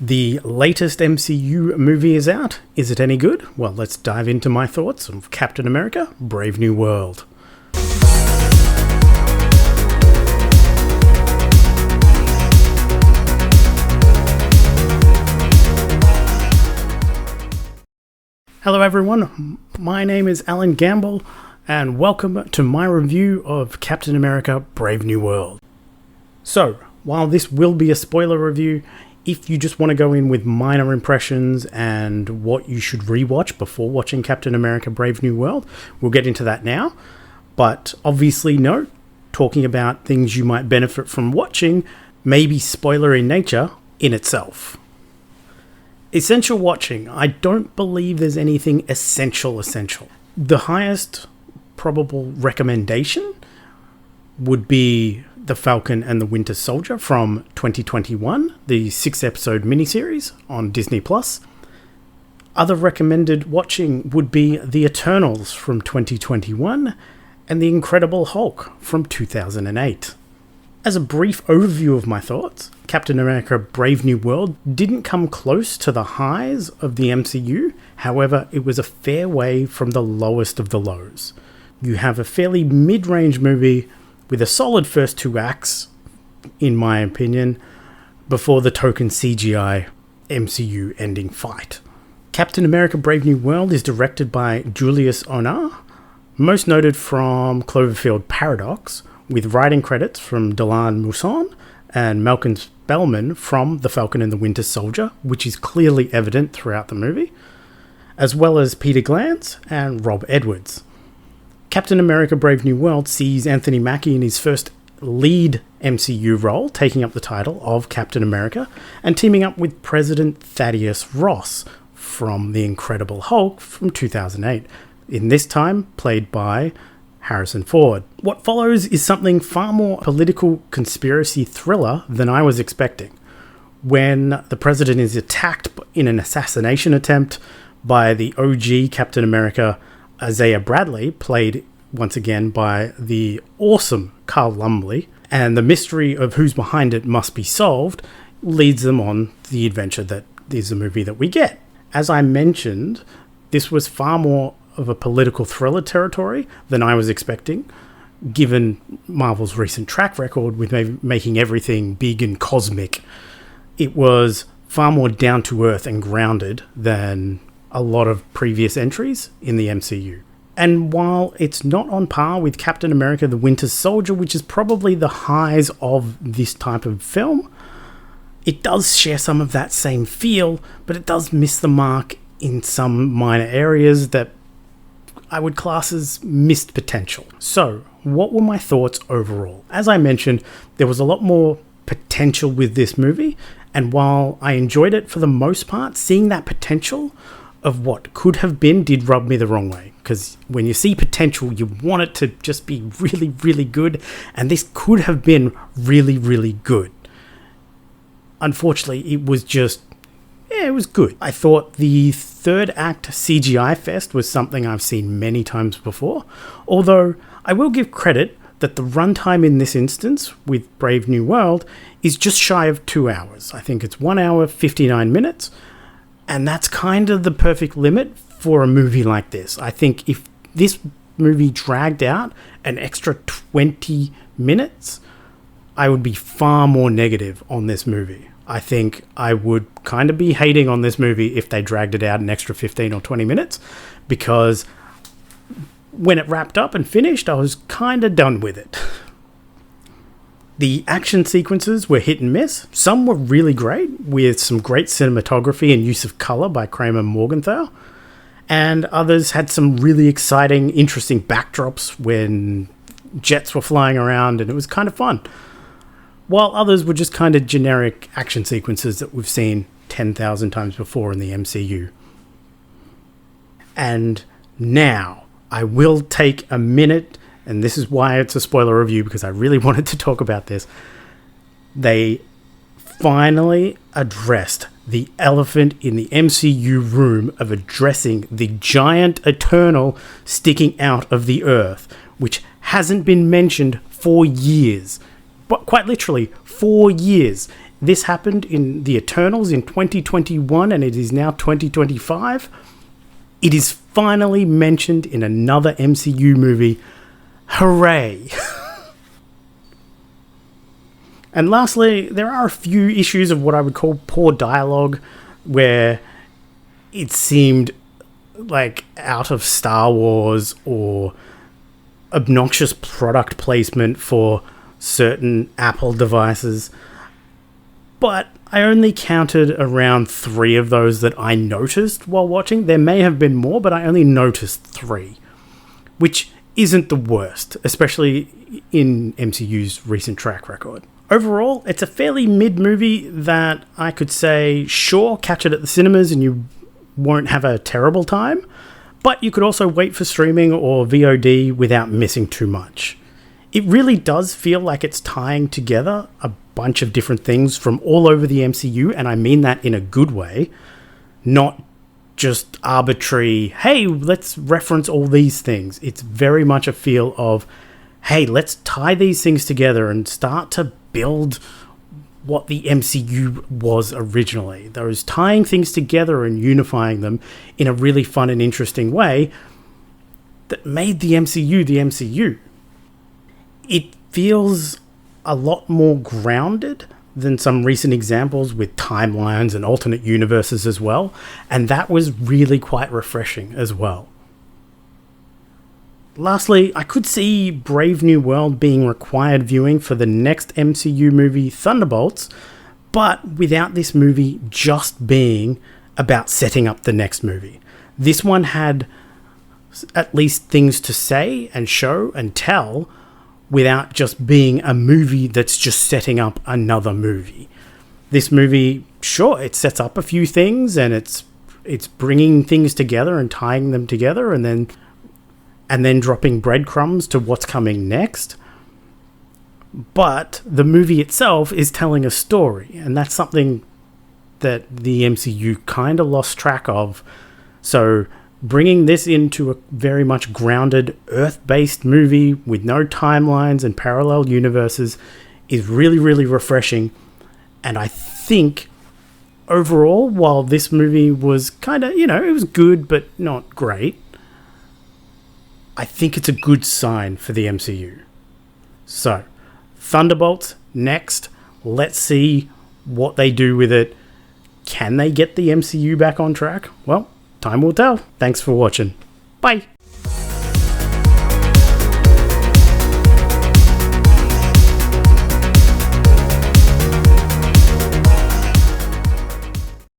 The latest MCU movie is out. Is it any good? Well, let's dive into my thoughts of Captain America: Brave New World. Hello everyone, my name is Alan Gamble, and welcome to my review of Captain America: Brave New World. So, while this will be a spoiler review, if you just want to go in with minor impressions and what you should rewatch before watching Captain America: Brave New World, we'll get into that now. But obviously note, talking about things you might benefit from watching may be spoiler in nature in itself. Essential watching. I don't believe there's anything essential. The highest probable recommendation would be The Falcon and the Winter Soldier from 2021, the 6-episode miniseries on Disney+. Other recommended watching would be The Eternals from 2021 and The Incredible Hulk from 2008. As a brief overview of my thoughts, Captain America: Brave New World didn't come close to the highs of the MCU, however, it was a fair way from the lowest of the lows. You have a fairly mid-range movie with a solid first two acts, in my opinion, before the token CGI MCU ending fight. Captain America: Brave New World is directed by Julius Onah, most noted from Cloverfield Paradox, with writing credits from Dylan Mousson and Malcolm Spellman from The Falcon and the Winter Soldier, which is clearly evident throughout the movie, as well as Peter Glantz and Rob Edwards. Captain America: Brave New World sees Anthony Mackie in his first lead MCU role, taking up the title of Captain America and teaming up with President Thaddeus Ross from The Incredible Hulk from 2008, in this time played by Harrison Ford. What follows is something far more political conspiracy thriller than I was expecting. When the president is attacked in an assassination attempt by the OG Captain America, Isaiah Bradley, played once again by the awesome Carl Lumbly, and the mystery of who's behind it must be solved, leads them on the adventure that is the movie that we get. As I mentioned, this was far more of a political thriller territory than I was expecting, given Marvel's recent track record with making everything big and cosmic. It was far more down-to-earth and grounded than a lot of previous entries in the MCU. And while it's not on par with Captain America: The Winter Soldier, which is probably the highs of this type of film, it does share some of that same feel, but it does miss the mark in some minor areas that I would class as missed potential. So, what were my thoughts overall? As I mentioned, there was a lot more potential with this movie, and while I enjoyed it for the most part, seeing that potential of what could have been did rub me the wrong way. Because when you see potential, you want it to just be really, really good, and this could have been really, really good. Unfortunately, it was just, it was good. I thought the third act CGI fest was something I've seen many times before, although I will give credit that the runtime in this instance with Brave New World is just shy of 2 hours. I think it's 1 hour, 59 minutes, and that's kind of the perfect limit for a movie like this. I think if this movie dragged out an extra 20 minutes, I would be far more negative on this movie. I think I would kind of be hating on this movie if they dragged it out an extra 15 or 20 minutes, because when it wrapped up and finished, I was kind of done with it. The action sequences were hit and miss. Some were really great, with some great cinematography and use of colour by Kramer Morgenthau, and others had some really exciting, interesting backdrops when jets were flying around, and it was kind of fun. While others were just kind of generic action sequences that we've seen 10,000 times before in the MCU. And now, I will take a minute, and this is why it's a spoiler review, because I really wanted to talk about this. They finally addressed the elephant in the MCU room of addressing the giant Eternal sticking out of the earth, which hasn't been mentioned for years. But quite literally, 4 years. this happened in the Eternals in 2021 and it is now 2025. It is finally mentioned in another MCU movie. Hooray! And lastly, there are a few issues of what I would call poor dialogue, where it seemed like out of Star Wars or obnoxious product placement for certain Apple devices. But I only counted around 3 of those that I noticed while watching. There may have been more, but I only noticed 3, which isn't the worst, especially in MCU's recent track record. Overall, it's a fairly mid-movie that I could say, sure, catch it at the cinemas and you won't have a terrible time, but you could also wait for streaming or VOD without missing too much. It really does feel like it's tying together a bunch of different things from all over the MCU, and I mean that in a good way, not just arbitrary, hey, let's reference all these things. It's very much a feel of, hey, let's tie these things together and start to build what the MCU was originally. Those tying things together and unifying them in a really fun and interesting way that made the MCU the MCU. It feels a lot more grounded than some recent examples with timelines and alternate universes as well, and that was really quite refreshing as well. Lastly, I could see Brave New World being required viewing for the next MCU movie, Thunderbolts, but without this movie just being about setting up the next movie. This one had at least things to say and show and tell without just being a movie that's just setting up another movie. This movie, sure, it sets up a few things and it's bringing things together and tying them together and then dropping breadcrumbs to what's coming next. But the movie itself is telling a story, and that's something that the MCU kind of lost track of. So bringing this into a very much grounded, Earth-based movie with no timelines and parallel universes is really, really refreshing. And I think overall, while this movie was kind of, it was good, but not great, I think it's a good sign for the MCU. So, Thunderbolts next. Let's see what they do with it. Can they get the MCU back on track? Well, time will tell. Thanks for watching. Bye.